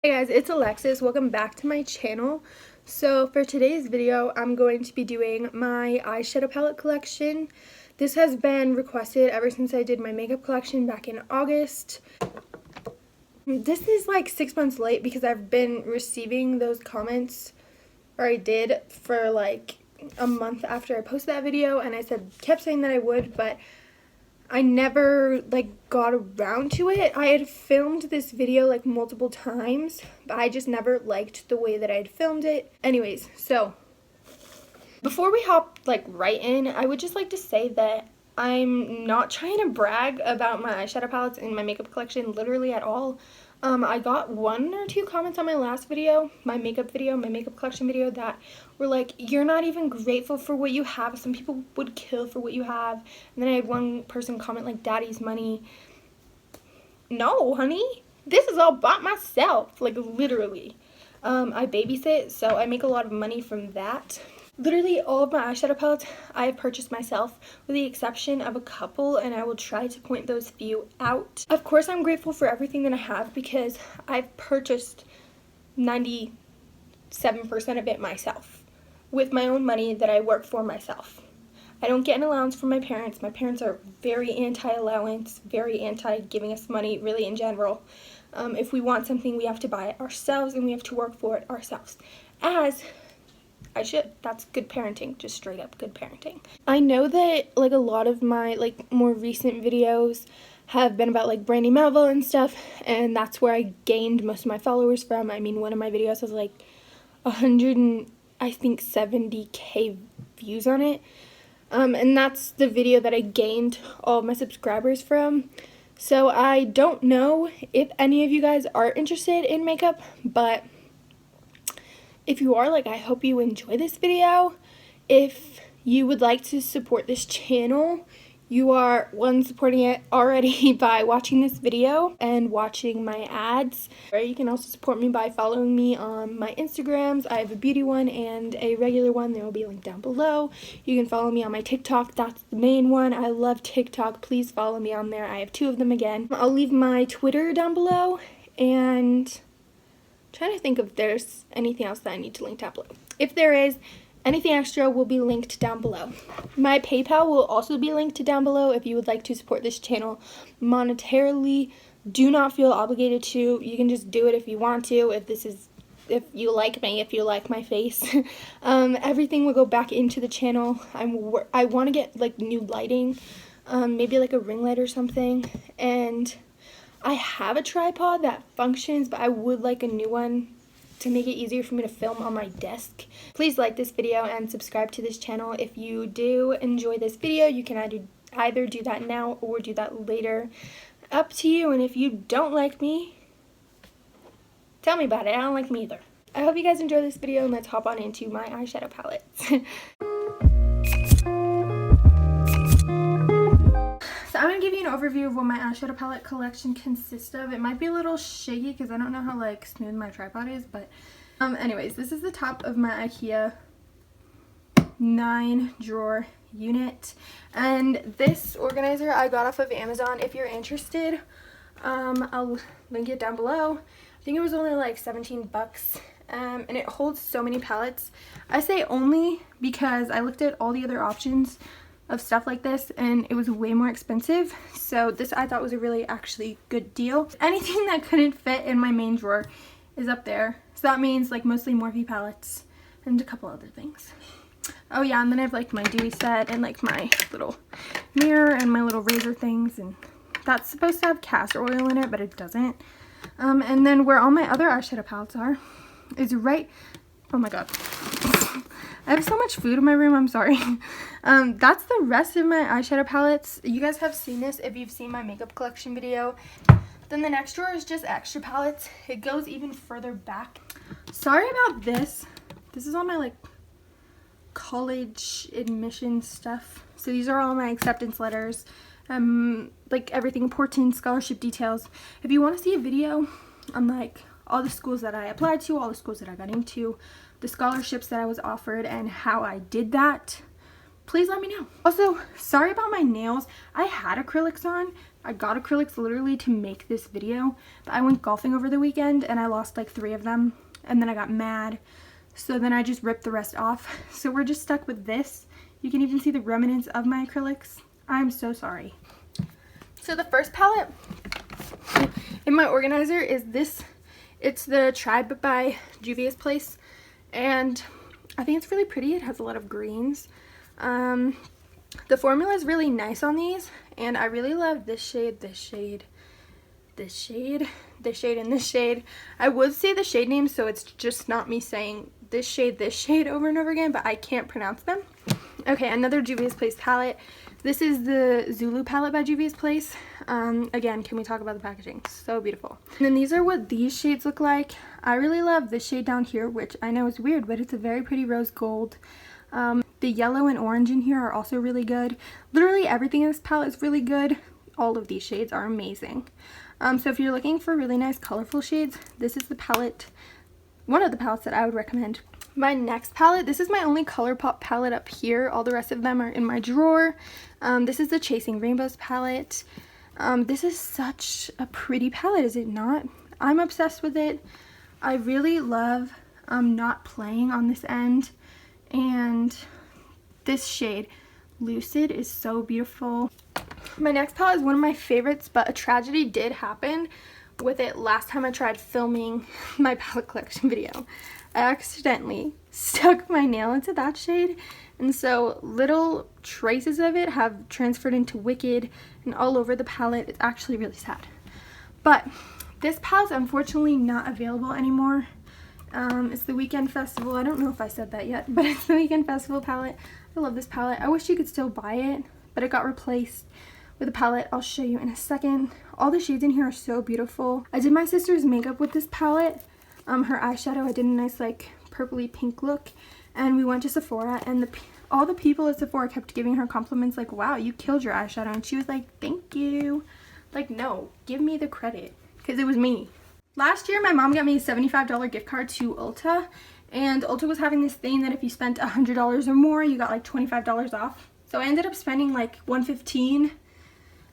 Hey guys, it's Alexis. Welcome back to my channel. So for today's video, I'm going to be doing my eyeshadow palette collection. This has been requested ever since I did my makeup collection back in August. This is like 6 months late because I've been receiving those comments, or I did for like a month after I posted that video, and I kept saying that I would, but I never got around to it. I had filmed this video like multiple times, but I just never liked the way that I had filmed it. Anyways, so before we hop right in, I would just like to say that I'm not trying to brag about my eyeshadow palettes and my makeup collection literally at all. I got 1 or 2 comments on my last video, my makeup collection video, that were like, you're not even grateful for what you have. Some people would kill for what you have. And then I had one person comment like, daddy's money. No, honey, this is all bought myself, like literally. I babysit, so I make a lot of money from that. Literally all of my eyeshadow palettes I have purchased myself, with the exception of a couple, and I will try to point those few out. Of course, I'm grateful for everything that I have because I've purchased 97% of it myself with my own money that I work for myself. I don't get an allowance from my parents. My parents are very anti-allowance, very anti-giving us money, really in general. If we want something, we have to buy it ourselves and we have to work for it ourselves. As I should. That's good parenting, just straight up good parenting. I know that a lot of my more recent videos have been about Brandy Melville and stuff, and that's where I gained most of my followers from. I mean, one of my videos has 170k views on it, and that's the video that I gained all of my subscribers from. So I don't know if any of you guys are interested in makeup, but if you are, I hope you enjoy this video. If you would like to support this channel, you are, one, supporting it already by watching this video and watching my ads. Or you can also support me by following me on my Instagrams. I have a beauty one and a regular one. They will be linked down below. You can follow me on my TikTok. That's the main one. I love TikTok. Please follow me on there. I have 2 of them again. I'll leave my Twitter down below, and trying to think if there's anything else that I need to link down below. If there is, anything extra will be linked down below. My PayPal will also be linked down below if you would like to support this channel monetarily. Do not feel obligated to. You can just do it if you want to, if you like me, if you like my face. Everything will go back into the channel. I want to get new lighting, maybe a ring light or something, and I have a tripod that functions, but I would like a new one to make it easier for me to film on my desk. Please like this video and subscribe to this channel. If you do enjoy this video, you can either do that now or do that later. Up to you. And if you don't like me, tell me about it. I don't like me either. I hope you guys enjoy this video, and let's hop on into my eyeshadow palettes. So I'm going to give you an overview of what my eyeshadow palette collection consists of. It might be a little shaky because I don't know how smooth my tripod is, but anyways, this is the top of my IKEA 9-drawer unit, and this organizer I got off of Amazon. If you're interested, I'll link it down below. I think it was only 17 bucks, and it holds so many palettes. I say only because I looked at all the other options of stuff like this, and it was way more expensive, so this I thought was a really actually good deal. Anything that couldn't fit in my main drawer is up there, so that means mostly Morphe palettes and a couple other things. Oh yeah, and then I have my dewy set and my little mirror and my little razor things, and that's supposed to have castor oil in it, but it doesn't. And then where all my other eyeshadow palettes are is right, oh my god, I have so much food in my room, I'm sorry. That's the rest of my eyeshadow palettes. You guys have seen this if you've seen my makeup collection video. Then the next drawer is just extra palettes. It goes even further back. Sorry about this. This is all my college admission stuff. So these are all my acceptance letters. Everything important, scholarship details. If you want to see a video on all the schools that I applied to, all the schools that I got into, the scholarships that I was offered, and how I did that, please let me know. Also, sorry about my nails. I had acrylics on, I got acrylics literally to make this video, but I went golfing over the weekend and I lost like 3 of them, and then I got mad, so then I just ripped the rest off. So we're just stuck with this. You can even see the remnants of my acrylics. I'm so sorry. So the first palette in my organizer is this. It's the Tribe by Juvia's Place, and I think it's really pretty. It has a lot of greens. The formula is really nice on these, and I really love this shade, this shade, this shade, this shade, and this shade. I would say the shade names, so it's just not me saying this shade over and over again, but I can't pronounce them. Okay, another Juvia's Place palette. This is the Zulu palette by Juvia's Place. Again, can we talk about the packaging? So beautiful. And then these are what these shades look like. I really love this shade down here, which I know is weird, but it's a very pretty rose gold. The yellow and orange in here are also really good. Literally everything in this palette is really good. All of these shades are amazing. So if you're looking for really nice colorful shades, this is the palette, one of the palettes that I would recommend. My next palette, this is my only ColourPop palette up here. All the rest of them are in my drawer. This is the Chasing Rainbows palette. This is such a pretty palette, is it not? I'm obsessed with it. I really love not playing on this end, and this shade, Lucid, is so beautiful. My next palette is one of my favorites, but a tragedy did happen with it last time I tried filming my palette collection video. I accidentally stuck my nail into that shade, and so little traces of it have transferred into Wicked and all over the palette. It's actually really sad. But this palette's unfortunately not available anymore. It's the Weekend Festival. I don't know if I said that yet, but it's the Weekend Festival palette. I love this palette. I wish you could still buy it, but it got replaced with a palette I'll show you in a second. All the shades in here are so beautiful. I did my sister's makeup with this palette. Her eyeshadow, I did a nice like purpley pink look, and we went to Sephora, and all the people at Sephora kept giving her compliments like, wow, you killed your eyeshadow, and she was like, thank you. Like, no, give me the credit, because it was me. Last year, my mom got me a $75 gift card to Ulta, and Ulta was having this thing that if you spent $100 or more, you got like $25 off. So I ended up spending like $115,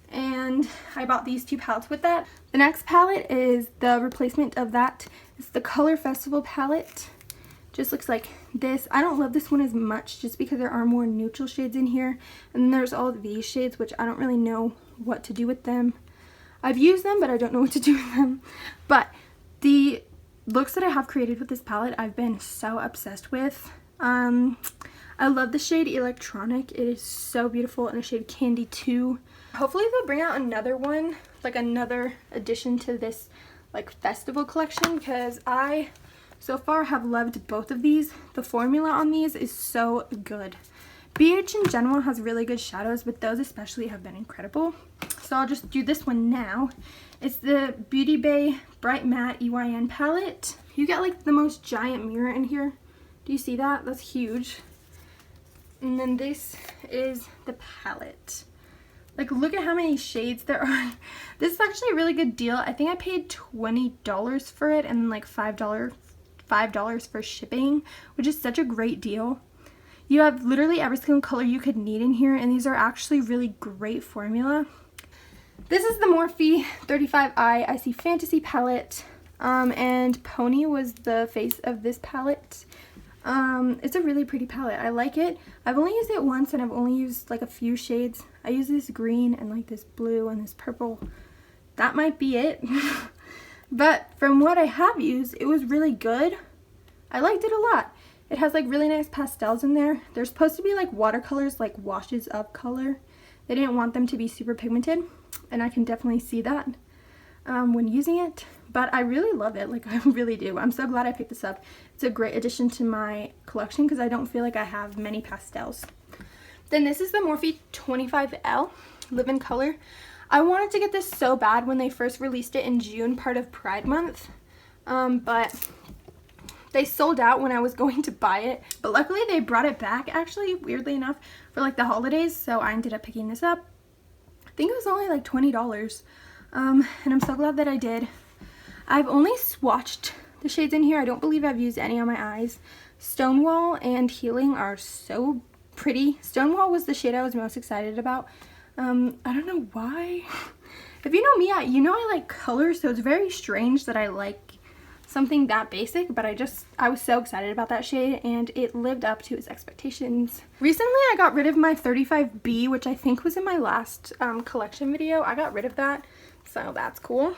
and I bought these 2 palettes with that. The next palette is the replacement of that. It's the Color Festival palette. Just looks like this. I don't love this one as much just because there are more neutral shades in here, and then there's all of these shades, which I don't really know what to do with them. I've used them, but I don't know what to do with them. But the looks that I have created with this palette, I've been so obsessed with. I love the shade Electronic. It is so beautiful, and the shade Candy 2. Hopefully they'll bring out another one, like another addition to this like festival collection, because I so far have loved both of these. The formula on these is so good. BH in general has really good shadows, but those especially have been incredible. So I'll just do this one now. It's the Beauty Bay Bright Matte EYN palette. You get like the most giant mirror in here. Do you see that? That's huge. And then this is the palette. Like, look at how many shades there are. This is actually a really good deal. I think I paid $20 for it, and then like $5 for shipping, which is such a great deal. You have literally every single color you could need in here, and these are actually really great formula. This is the Morphe 35i Icy Fantasy palette, and Pony was the face of this palette. It's a really pretty palette. I like it. I've only used it once, and I've only used like a few shades. I use this green and like this blue and this purple. That might be it. But from what I have used, it was really good. I liked it a lot. It has like really nice pastels in there. They're supposed to be like watercolors, like washes of color. They didn't want them to be super pigmented, and I can definitely see that when using it. But I really love it. Like, I really do. I'm so glad I picked this up. It's a great addition to my collection because I don't feel like I have many pastels. Then this is the Morphe 25L Live in Color. I wanted to get this so bad when they first released it in June, part of Pride Month, but they sold out when I was going to buy it. But luckily they brought it back, actually, weirdly enough, for like the holidays, so I ended up picking this up. I think it was only like $20, and I'm so glad that I did. I've only swatched the shades in here. I don't believe I've used any on my eyes. Stonewall and Healing are so pretty. Stonewall was the shade I was most excited about. I don't know why. If you know me, you know I like colors, so it's very strange that I like something that basic, but I was so excited about that shade and it lived up to its expectations. Recently I got rid of my 35B, which I think was in my last collection video. I got rid of that, so that's cool.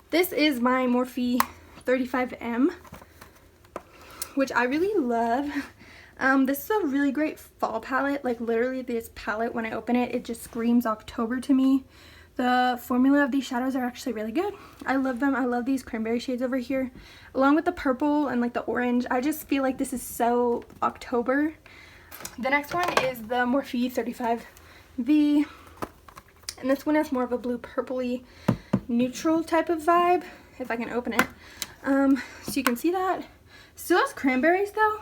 This is my Morphe 35M, which I really love. This is a really great fall palette. Like literally this palette, when I open it, it just screams October to me. The formula of these shadows are actually really good. I love them. I love these cranberry shades over here, along with the purple and like the orange. I just feel like this is so October. The next one is the Morphe 35V, and this one has more of a blue purpley neutral type of vibe, if I can open it. So you can see that. Still has cranberries though,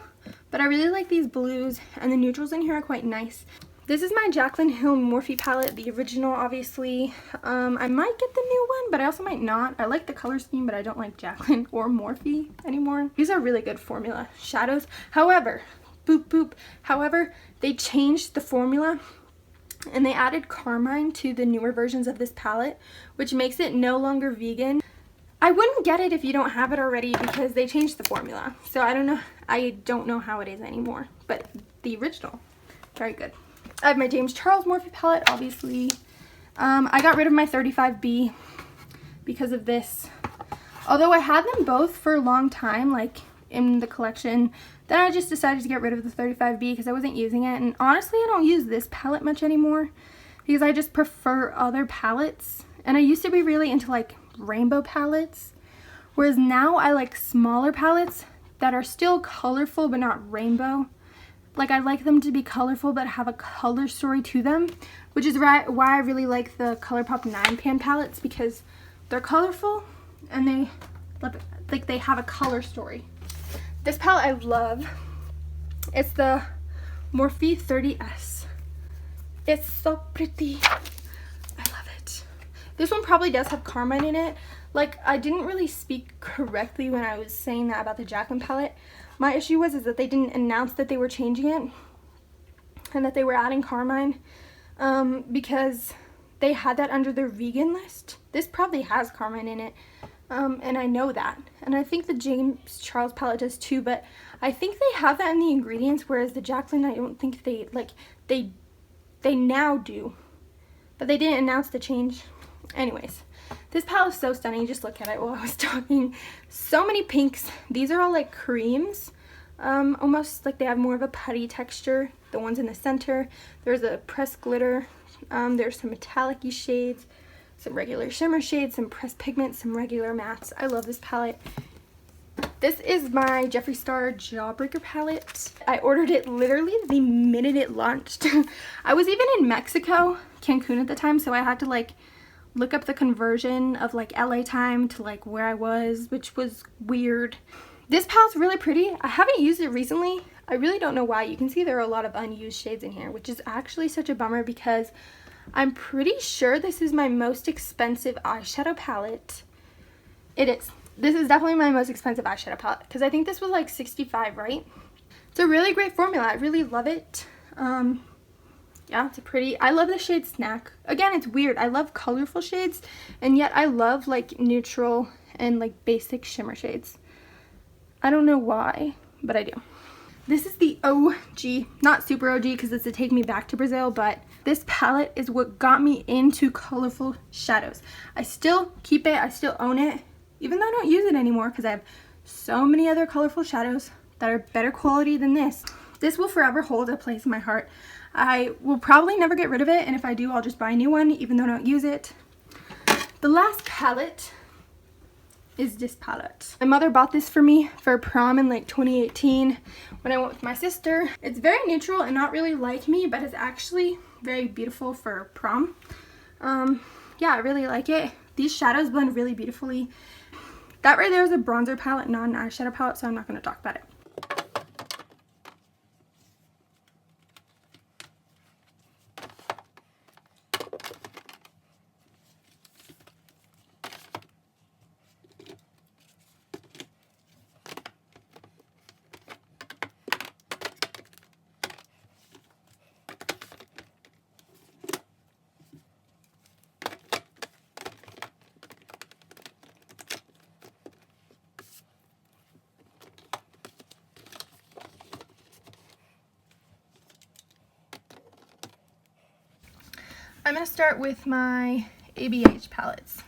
but I really like these blues, and the neutrals in here are quite nice. This is my Jaclyn Hill Morphe palette, the original, obviously. I might get the new one, but I also might not. I like the color scheme, but I don't like Jaclyn or Morphe anymore. These are really good formula shadows. However, boop boop, however, they changed the formula and they added carmine to the newer versions of this palette, which makes it no longer vegan. I wouldn't get it if you don't have it already because they changed the formula. So I don't know how it is anymore, but the original, very good. I have my James Charles Morphe palette, obviously. I got rid of my 35B because of this. Although I had them both for a long time, like in the collection, then I just decided to get rid of the 35B because I wasn't using it. And honestly, I don't use this palette much anymore because I just prefer other palettes. And I used to be really into like rainbow palettes, whereas now I like smaller palettes that are still colorful but not rainbow. Like I like them to be colorful but have a color story to them, which is why I really like the ColourPop 9 pan palettes, because they're colorful and they have a color story. This palette I love. It's the Morphe 30S. It's so pretty. I love it. This one probably does have carmine in it. Like, I didn't really speak correctly when I was saying that about the Jaclyn palette. My issue was that they didn't announce that they were changing it and that they were adding carmine because they had that under their vegan list. This probably has carmine in it, and I know that. And I think the James Charles palette does too, but I think they have that in the ingredients, whereas the Jaclyn, I don't think they now do. But they didn't announce the change. Anyways, this palette is so stunning. Just look at it while I was talking. So many pinks. These are all like creams. Almost like they have more of a putty texture. The ones in the center. There's a pressed glitter. There's some metallic-y shades, some regular shimmer shades, some pressed pigment, some regular mattes. I love this palette. This is my Jeffree Star Jawbreaker palette. I ordered it literally the minute it launched. I was even in Mexico, Cancun at the time, so I had to like look up the conversion of like LA time to like where I was, which was weird. This palette's really pretty. I haven't used it recently. I really don't know why. You can see there are a lot of unused shades in here, which is actually such a bummer because I'm pretty sure this is my most expensive eyeshadow palette. It is. This is definitely my most expensive eyeshadow palette because I think this was like $65, right? It's a really great formula. I really love it. Yeah, it's a pretty. I love the shade Snack. Again, it's weird. I love colorful shades, and yet I love like neutral and like basic shimmer shades. I don't know why, but I do. This is the OG, not super OG because it's a Take Me Back to Brazil, but this palette is what got me into colorful shadows. I still keep it. I still own it, even though I don't use it anymore because I have so many other colorful shadows that are better quality than this. This will forever hold a place in my heart. I will probably never get rid of it, and if I do, I'll just buy a new one, even though I don't use it. The last palette is this palette. My mother bought this for me for prom in like 2018 when I went with my sister. It's very neutral and not really like me, but it's actually very beautiful for prom. Yeah, I really like it. These shadows blend really beautifully. That right there is a bronzer palette, not an eyeshadow palette, so I'm not going to talk about it. I'm going to start with my ABH palettes.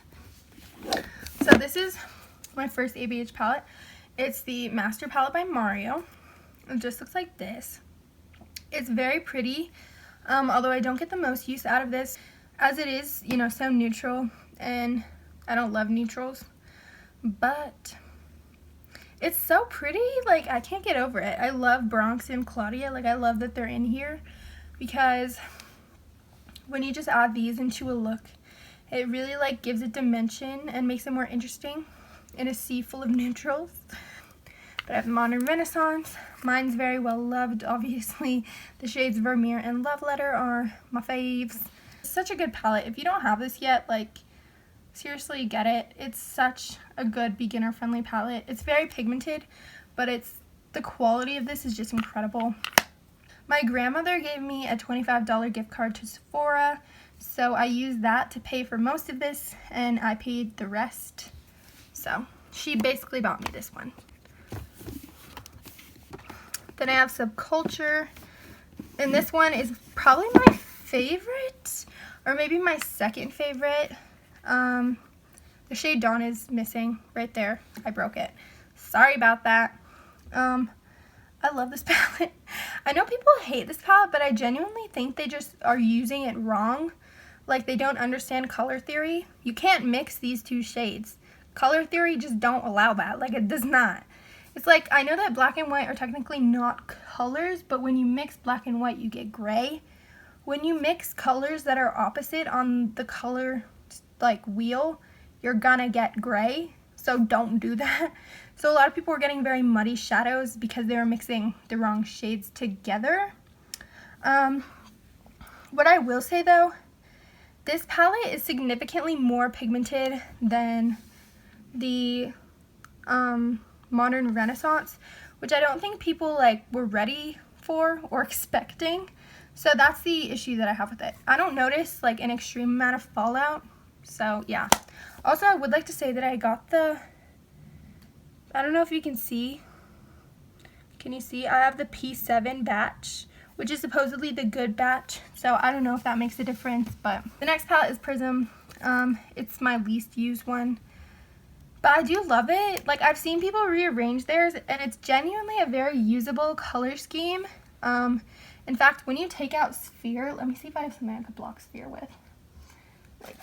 So this is my first ABH palette. It's the Master Palette by Mario. It just looks like this. It's very pretty, although I don't get the most use out of this, as it is, you know, so neutral, and I don't love neutrals, but it's so pretty. Like, I can't get over it. I love Bronx and Claudia. Like, I love that they're in here, because when you just add these into a look, it really, like, gives it dimension and makes it more interesting in a sea full of neutrals. But I have Modern Renaissance. Mine's very well loved, obviously. The shades Vermeer and Love Letter are my faves. It's such a good palette. If you don't have this yet, like, seriously, get it. It's such a good beginner-friendly palette. It's very pigmented, but the quality of this is just incredible. My grandmother gave me a $25 gift card to Sephora, so I used that to pay for most of this, and I paid the rest. So she basically bought me this one. Then I have Subculture, and this one is probably my favorite, or maybe my second favorite. The shade Dawn is missing right there. I broke it. Sorry about that. I love this palette. I know people hate this palette, but I genuinely think they just are using it wrong. Like, they don't understand color theory. You can't mix these two shades. Color theory just don't allow that. Like, it does not. It's like, I know that black and white are technically not colors, but when you mix black and white, you get gray. When you mix colors that are opposite on the color, like, wheel, you're gonna get gray. So don't do that. So a lot of people were getting very muddy shadows because they were mixing the wrong shades together. What I will say, though, this palette is significantly more pigmented than the Modern Renaissance, which I don't think people, like, were ready for or expecting. So that's the issue that I have with it. I don't notice, like, an extreme amount of fallout. So yeah. Also, I would like to say that I got I don't know if you can see. Can you see? I have the P7 batch, which is supposedly the good batch. So I don't know if that makes a difference, but the next palette is Prism. It's my least used one. But I do love it. Like, I've seen people rearrange theirs, and it's genuinely a very usable color scheme. In fact, when you take out Sphere, let me see if I have something I could block Sphere with. Like,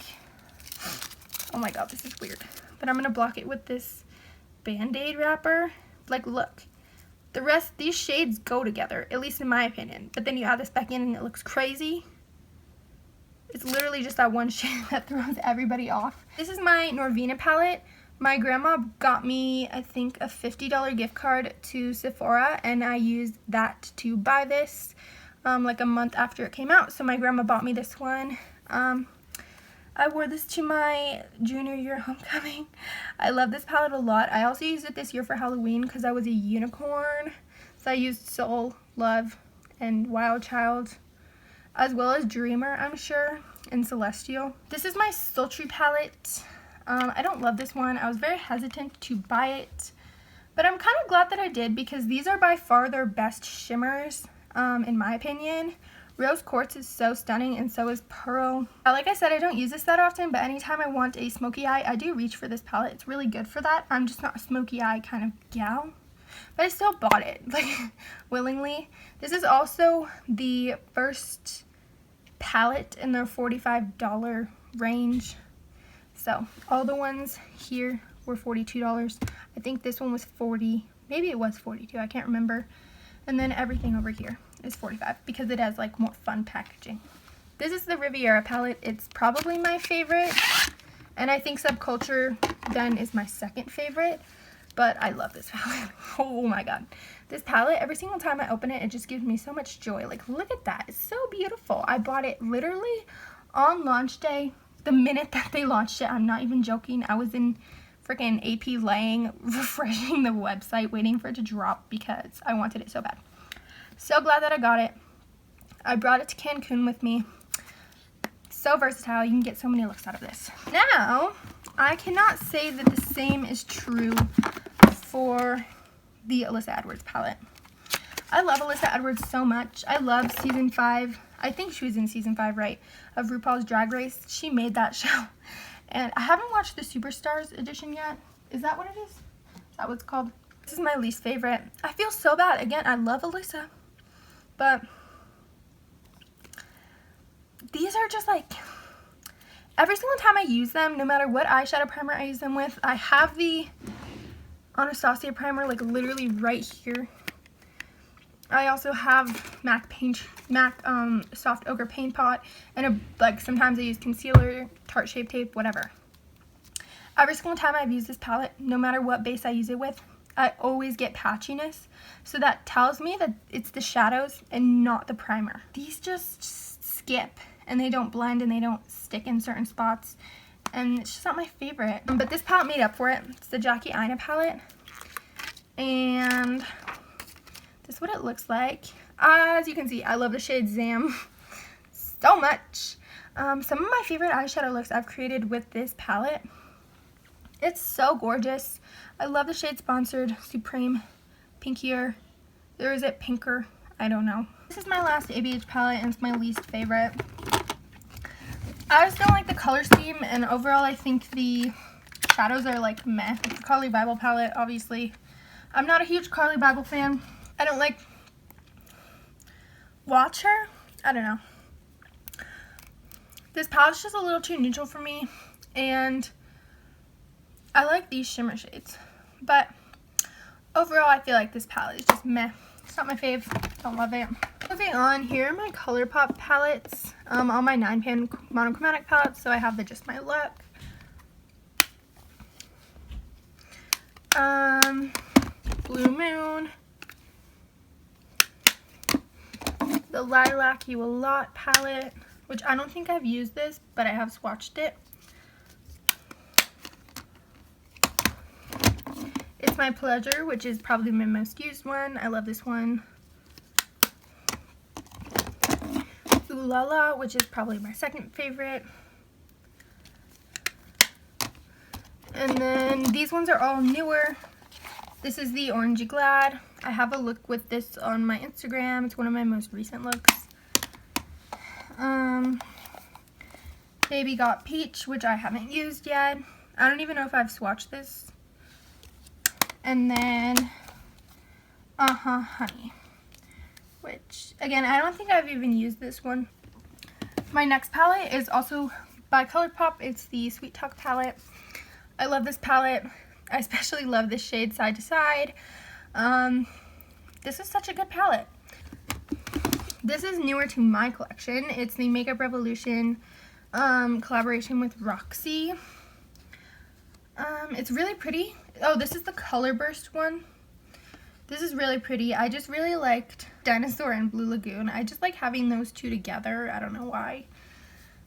oh my god, this is weird. But I'm going to block it with this Band-Aid wrapper. Like, look. These shades go together, at least in my opinion. But then you add this back in and it looks crazy. It's literally just that one shade that throws everybody off. This is my Norvina palette. My grandma got me, I think, a $50 gift card to Sephora, and I used that to buy this like a month after it came out. So my grandma bought me this one. I wore this to my junior year homecoming. I love this palette a lot. I also used it this year for Halloween because I was a unicorn. So I used Soul, Love, and Wild Child, as well as Dreamer, I'm sure, and Celestial. This is my Sultry palette. I don't love this one. I was very hesitant to buy it, but I'm kind of glad that I did because these are by far their best shimmers, in my opinion. Rose Quartz is so stunning, and so is Pearl. Like I said, I don't use this that often, but anytime I want a smoky eye, I do reach for this palette. It's really good for that. I'm just not a smoky eye kind of gal, but I still bought it, like, willingly. This is also the first palette in their $45 range. So all the ones here were $42. I think this one was $40. Maybe it was $42. I can't remember. And then everything over here is $45 because it has, like, more fun packaging. This is the Riviera palette. It's probably my favorite, and I think Subculture then is my second favorite, but I love this palette. Oh my god. This palette, every single time I open it, it just gives me so much joy. Like, look at that. It's so beautiful. I bought it literally on launch day. The minute that they launched it, I'm not even joking, I was in freaking AP Lang refreshing the website waiting for it to drop because I wanted it so bad. So glad that I got it. I brought it to Cancun with me. So versatile. You can get so many looks out of this. Now, I cannot say that the same is true for the Alyssa Edwards palette. I love Alyssa Edwards so much. I love Season 5. I think she was in season 5, right, of RuPaul's Drag Race. She made that show. And I haven't watched the Superstars edition yet. Is that what it is? Is that what it's called? This is my least favorite. I feel so bad. Again, I love Alyssa. But these are just like, every single time I use them, no matter what eyeshadow primer I use them with, I have the Anastasia primer like literally right here. I also have MAC Soft Ochre Paint Pot, and like sometimes I use concealer, Tarte Shape Tape, whatever. Every single time I've used this palette, no matter what base I use it with, I always get patchiness. So that tells me that it's the shadows and not the primer. These just skip and they don't blend and they don't stick in certain spots. And it's just not my favorite. But this palette made up for it. It's the Jackie Aina palette. And this is what it looks like. As you can see, I love the shade Zam so much. Some of my favorite eyeshadow looks I've created with this palette. It's so gorgeous. I love the shade Sponsored, Supreme, Pinkier, or is it Pinker? I don't know. This is my last ABH palette and it's my least favorite. I just don't like the color scheme, and overall I think the shadows are like meh. It's a Carly Bible palette, obviously. I'm not a huge Carly Bible fan. I don't like watch her. I don't know. This palette's just a little too neutral for me, and I like these shimmer shades, but overall I feel like this palette is just meh. It's not my fave. Don't love it. Moving on, here are my ColourPop palettes, all my 9-pan monochromatic palettes. So I have the Just My Luck, Blue Moon, the Lilac You A Lot palette, which I don't think I've used this, but I have swatched it. It's My Pleasure, which is probably my most used one. I love this one. Ooh La La, which is probably my second favorite. And then these ones are all newer. This is the Orangey Glad. I have a look with this on my Instagram. It's one of my most recent looks. Baby Got Peach, which I haven't used yet. I don't even know if I've swatched this. And then Honey, which again, I don't think I've even used this one. My next palette is also by ColourPop. It's the Sweet Talk palette. I love this palette. I especially love this shade Side to Side. This is such a good palette. This is newer to my collection. It's the Makeup Revolution collaboration with Roxy. It's really pretty. Oh, this is the Color Burst one. This is really pretty. I just really liked Dinosaur and Blue Lagoon. I just like having those two together. I don't know why.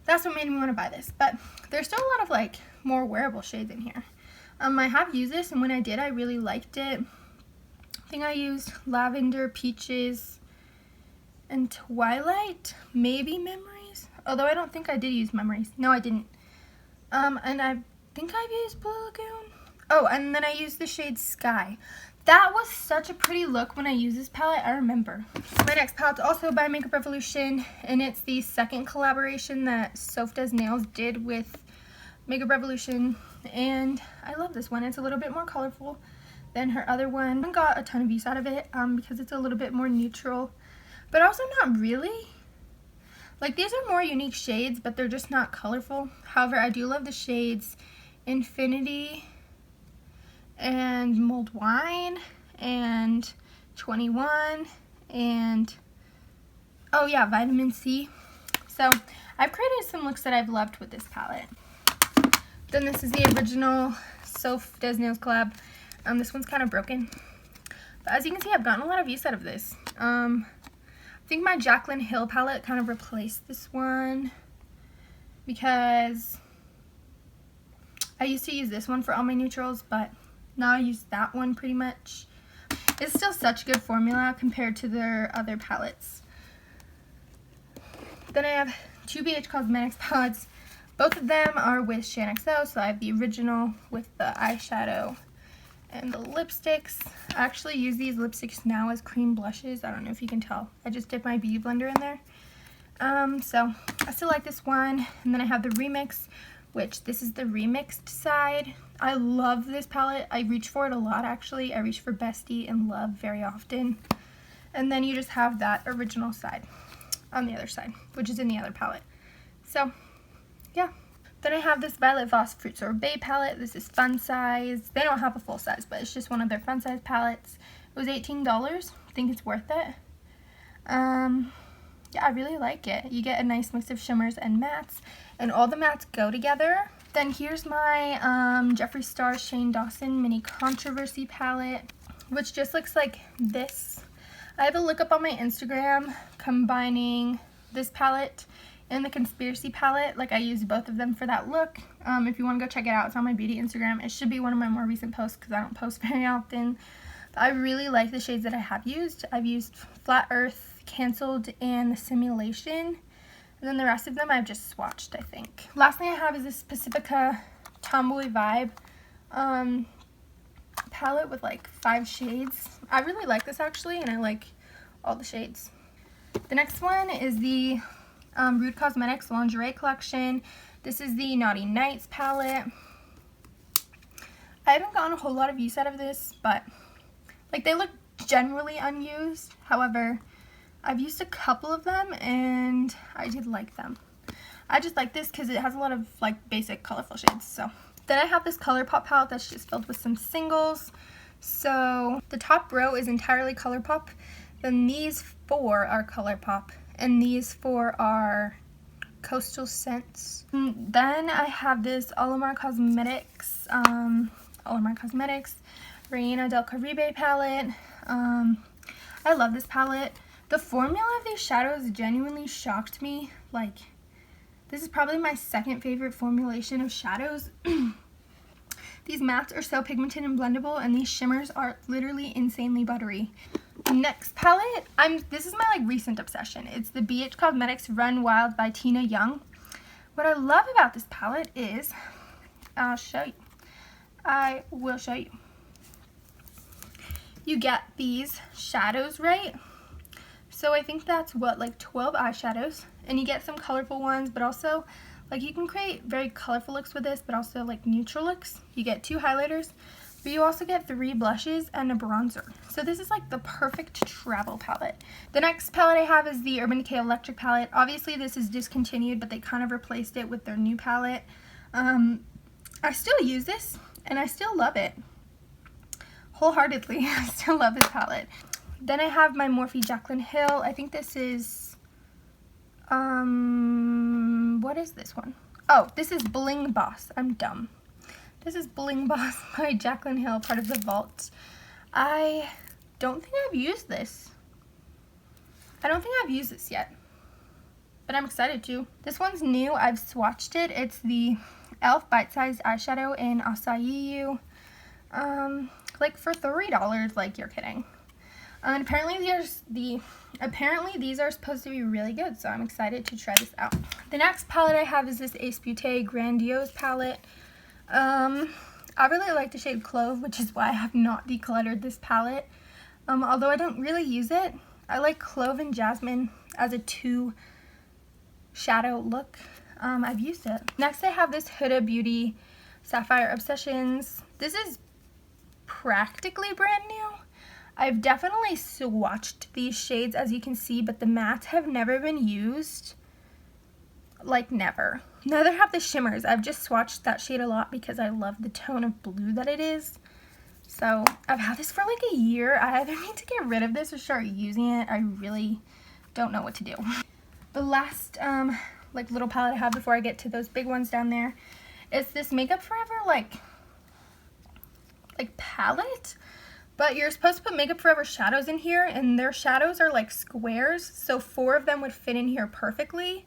That's what made me want to buy this. But there's still a lot of like more wearable shades in here. I have used this, and when I did, I really liked it. I think I used Lavender, Peaches, and Twilight. Maybe Memories. Although I don't think I did use Memories. No, I didn't. And I think I've used Blue Lagoon. Oh, and then I used the shade Sky. That was such a pretty look when I used this palette, I remember. My next palette's also by Makeup Revolution, and it's the second collaboration that Soph Does Nails did with Makeup Revolution, and I love this one. It's a little bit more colorful than her other one. I got a ton of use out of it because it's a little bit more neutral, but also not really. Like, these are more unique shades, but they're just not colorful. However, I do love the shades Infinity and Mulled Wine and 21 and oh yeah, Vitamin C. So I've created some looks that I've loved with this palette. Then this is the original Soph Does Nails collab. This one's kind of broken, but as you can see, I've gotten a lot of use out of this. I think my Jaclyn Hill palette kind of replaced this one because I used to use this one for all my neutrals, but now I use that one pretty much. It's still such a good formula compared to their other palettes. Then I have two BH Cosmetics palettes. Both of them are with ShanXO, so I have the original with the eyeshadow and the lipsticks. I actually use these lipsticks now as cream blushes. I don't know if you can tell. I just dip my beauty blender in there. So I still like this one. And then I have the Remix, which this is the remixed side. I love this palette. I reach for it a lot, actually. I reach for Bestie and Love very often. And then you just have that original side on the other side, which is in the other palette. So, yeah. Then I have this Violet Voss Fruit Sorbet palette. This is fun size. They don't have a full size, but it's just one of their fun size palettes. It was $18. I think it's worth it. Yeah, I really like it. You get a nice mix of shimmers and mattes, and all the mattes go together. Then here's my Jeffree Star Shane Dawson Mini Controversy palette, which just looks like this. I have a look up on my Instagram combining this palette and the Conspiracy palette. Like, I used both of them for that look. If you want to go check it out, it's on my beauty Instagram. It should be one of my more recent posts because I don't post very often. But I really like the shades that I have used. I've used Flat Earth, Cancelled, and the Simulation. And then the rest of them I've just swatched, I think. Last thing I have is this Pacifica Tomboy Vibe palette with like 5 shades. I really like this actually, and I like all the shades. The next one is the Rude Cosmetics Lingerie Collection. This is the Naughty Nights palette. I haven't gotten a whole lot of use out of this, but like, they look generally unused. However, I've used a couple of them and I did like them. I just like this because it has a lot of like basic colorful shades. So then I have this ColourPop palette that's just filled with some singles. So the top row is entirely ColourPop. Then these 4 are ColourPop, and these 4 are Coastal Scents. Then I have this Alamar Cosmetics Reina del Caribe palette. I love this palette. The formula of these shadows genuinely shocked me. Like, this is probably my second favorite formulation of shadows. These mattes are so pigmented and blendable, and these shimmers are literally insanely buttery. Next palette, this is my like recent obsession. It's the BH Cosmetics Run Wild by Tina Young. What I love about this palette is, I'll show you. I will show you. You get these shadows, right? So I think that's what, like 12 eyeshadows, and you get some colorful ones, but also like you can create very colorful looks with this, but also like neutral looks. You get 2 highlighters, but you also get 3 blushes and a bronzer. So this is like the perfect travel palette. The next palette I have is the Urban Decay Electric palette. Obviously this is discontinued, but they kind of replaced it with their new palette. I still use this and I still love it wholeheartedly. I still love this palette. Then I have my Morphe Jaclyn Hill. I think this is, what is this one? Oh, this is Bling Boss. I'm dumb. This is Bling Boss by Jaclyn Hill, part of the Vault. I don't think I've used this. I don't think I've used this yet, but I'm excited to. This one's new. I've swatched it. It's the e.l.f. Bite-Sized Eyeshadow in Acai You. Like for $3, like, you're kidding. And apparently these are supposed to be really good, so I'm excited to try this out. The next palette I have is this Ace Beauté Grandiose palette. I really like the shade Clove, which is why I have not decluttered this palette. Although I don't really use it. I like Clove and Jasmine as a 2 shadow look. I've used it. Next I have this Huda Beauty Sapphire Obsessions. This is practically brand new. I've definitely swatched these shades, as you can see, but the mattes have never been used. Like, never. Neither have the shimmers. I've just swatched that shade a lot because I love the tone of blue that it is. So I've had this for like a year. I either need to get rid of this or start using it. I really don't know what to do. The last like little palette I have before I get to those big ones down there is this Makeup Forever like palette. But you're supposed to put Makeup Forever shadows in here, and their shadows are like squares, so 4 of them would fit in here perfectly.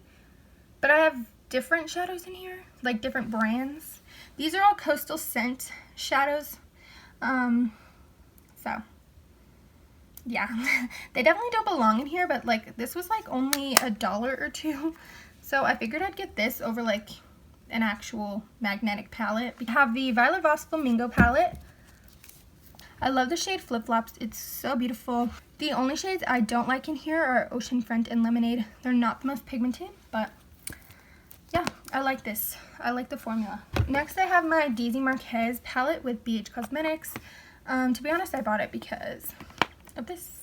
But I have different shadows in here, like different brands. These are all Coastal Scent shadows. So yeah, they definitely don't belong in here, but like this was like only $1 or $2. So I figured I'd get this over like an actual magnetic palette. We have the Violet Voss Flamingo palette. I love the shade Flip Flops. It's so beautiful. The only shades I don't like in here are Oceanfront and Lemonade. They're not the most pigmented, but yeah, I like this. I like the formula. Next, I have my Daisy Marquez palette with BH Cosmetics. To be honest, I bought it because of this.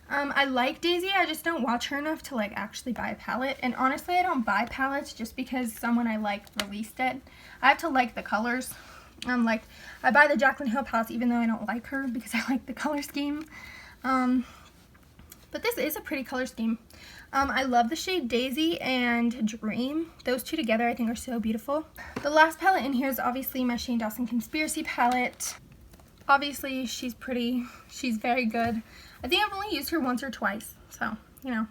I like Daisy, I just don't watch her enough to like actually buy a palette. And honestly, I don't buy palettes just because someone I like released it. I have to like the colors. Like, I buy the Jaclyn Hill palettes even though I don't like her because I like the color scheme. But this is a pretty color scheme. I love the shade Daisy and Dream. Those two together I think are so beautiful. The last palette in here is obviously my Shane Dawson Conspiracy palette. Obviously, she's pretty. She's very good. I think I've only used her once or twice, so, you know.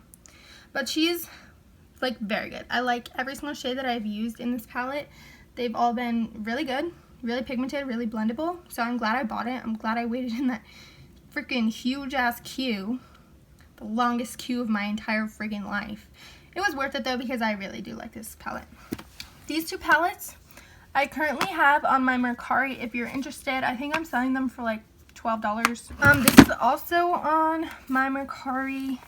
But she's, like, very good. I like every single shade that I've used in this palette. They've all been really good, really pigmented, really blendable. So I'm glad I bought it. I'm glad I waited in that freaking huge-ass queue. The longest queue of my entire friggin' life. It was worth it, though, because I really do like this palette. These two palettes I currently have on my Mercari. If you're interested, I think I'm selling them for, like, $12. This is also on my Mercari.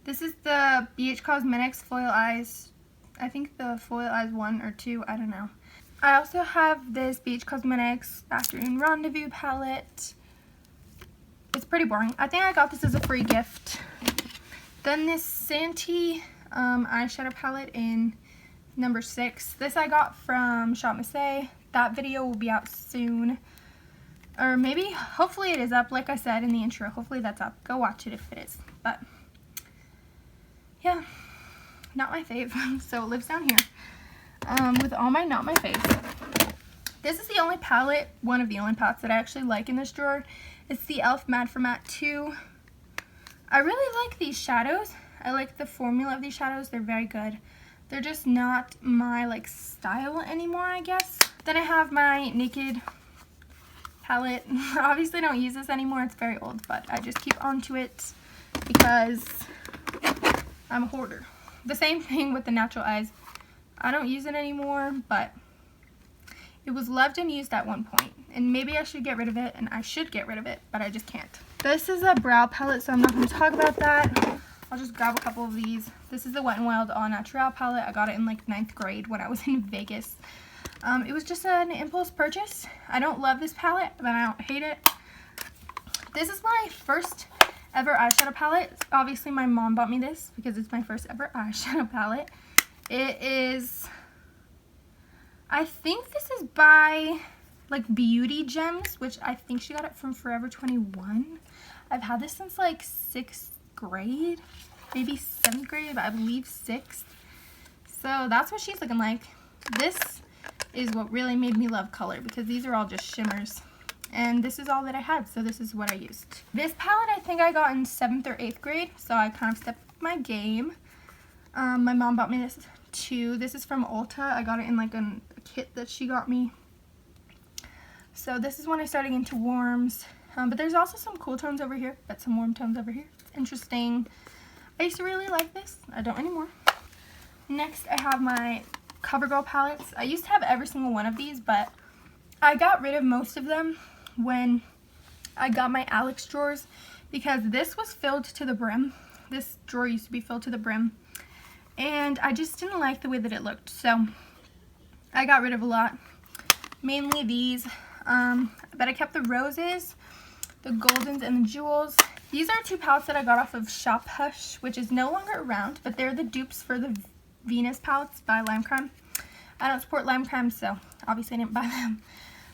This is the BH Cosmetics Foil Eyes. I think the Foil Eyes 1 or 2, I don't know. I also have this BH Cosmetics Afternoon Rendezvous palette. It's pretty boring. I think I got this as a free gift. Then this Santee eyeshadow palette in number 6. This I got from Shop Missy. That video will be out soon. Or maybe, hopefully it is up, like I said in the intro. Hopefully that's up. Go watch it if it is. But, yeah, not my fave. So it lives down here. With all my not my fave. This is the only palette, one of the only palettes that I actually like in this drawer. It's the e.l.f. Mad for Matte 2. I really like these shadows. I like the formula of these shadows. They're very good. They're just not my, like, style anymore, I guess. Then I have my Naked palette. Obviously I don't use this anymore. It's very old, but I just keep onto it because I'm a hoarder. The same thing with the Natural Eyes. I don't use it anymore, but it was loved and used at one point. And maybe I should get rid of it, and I should get rid of it, but I just can't. This is a brow palette, so I'm not going to talk about that. I'll just grab a couple of these. This is the Wet n Wild All Natural palette. I got it in like 9th grade when I was in Vegas. It was just an impulse purchase. I don't love this palette, but I don't hate it. This is my first ever eyeshadow palette. Obviously my mom bought me this because it's my first ever eyeshadow palette. It is, I think this is by like Beauty Gems, which I think she got it from Forever 21. I've had this since like 6th grade, maybe 7th grade, but I believe 6th. So that's what she's looking like. This is what really made me love color because these are all just shimmers. And this is all that I had, so this is what I used. This palette I think I got in 7th or 8th grade, so I kind of stepped up my game. My mom bought me this too. This is from Ulta. I got it in like a kit that she got me. So this is when I started into warms. But there's also some cool tones over here, but some warm tones over here. It's interesting. I used to really like this. I don't anymore. Next, I have my CoverGirl palettes. I used to have every single one of these, but I got rid of most of them when I got my Alex drawers because this was filled to the brim. This drawer used to be filled to the brim, and I just didn't like the way that it looked, so I got rid of a lot. Mainly these, but I kept the roses, the goldens, and the jewels. These are two palettes that I got off of Shop Hush, which is no longer around, but they're the dupes for the Venus palettes by Lime Crime. I don't support Lime Crime, so obviously I didn't buy them.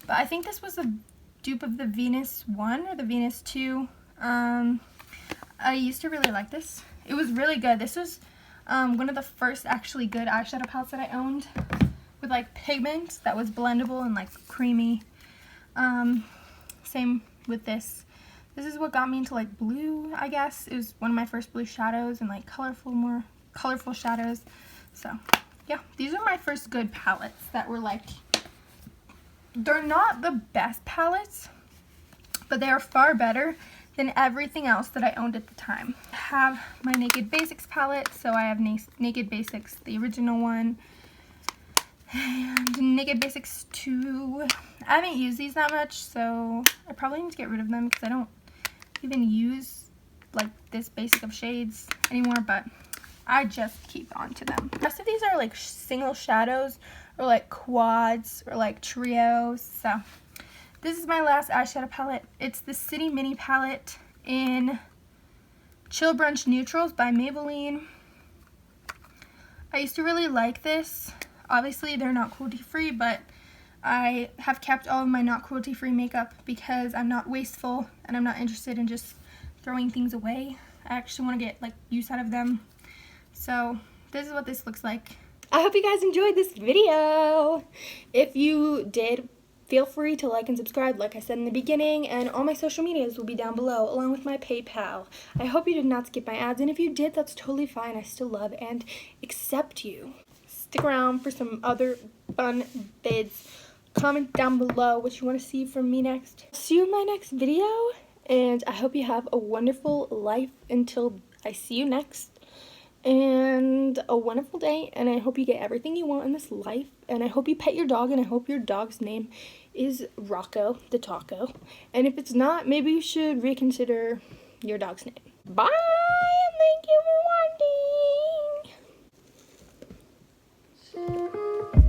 But I think this was a dupe of the Venus 1 or the Venus 2. I used to really like this. It was really good. This was one of the first actually good eyeshadow palettes that I owned with like pigment that was blendable and like creamy. Same with this. This is what got me into like blue, I guess. It was one of my first blue shadows and like more colorful shadows. So yeah, these are my first good palettes that were like, they're not the best palettes, but they are far better than everything else that I owned at the time. I have my Naked Basics palette, so I have Naked Basics, the original one. And Naked Basics 2. I haven't used these that much, so I probably need to get rid of them because I don't even use like this basic of shades anymore, but I just keep on to them. The rest of these are like single shadows or like quads or like trios. So this is my last eyeshadow palette. It's the City Mini palette in Chill Brunch Neutrals by Maybelline. I used to really like this. Obviously they're not cruelty-free, but I have kept all of my not cruelty-free makeup because I'm not wasteful and I'm not interested in just throwing things away. I actually want to get like use out of them. So this is what this looks like. I hope you guys enjoyed this video. If you did, feel free to like and subscribe like I said in the beginning, and all my social medias will be down below along with my PayPal. I hope you did not skip my ads, and if you did, that's totally fine. I still love and accept you. Stick around for some other fun vids. Comment down below what you want to see from me next. See you in my next video, and I hope you have a wonderful life until I see you next. And a wonderful day, and I hope you get everything you want in this life, and I hope you pet your dog, and I hope your dog's name is Rocco the Taco, and if it's not, maybe you should reconsider your dog's name. Bye, and thank you for watching.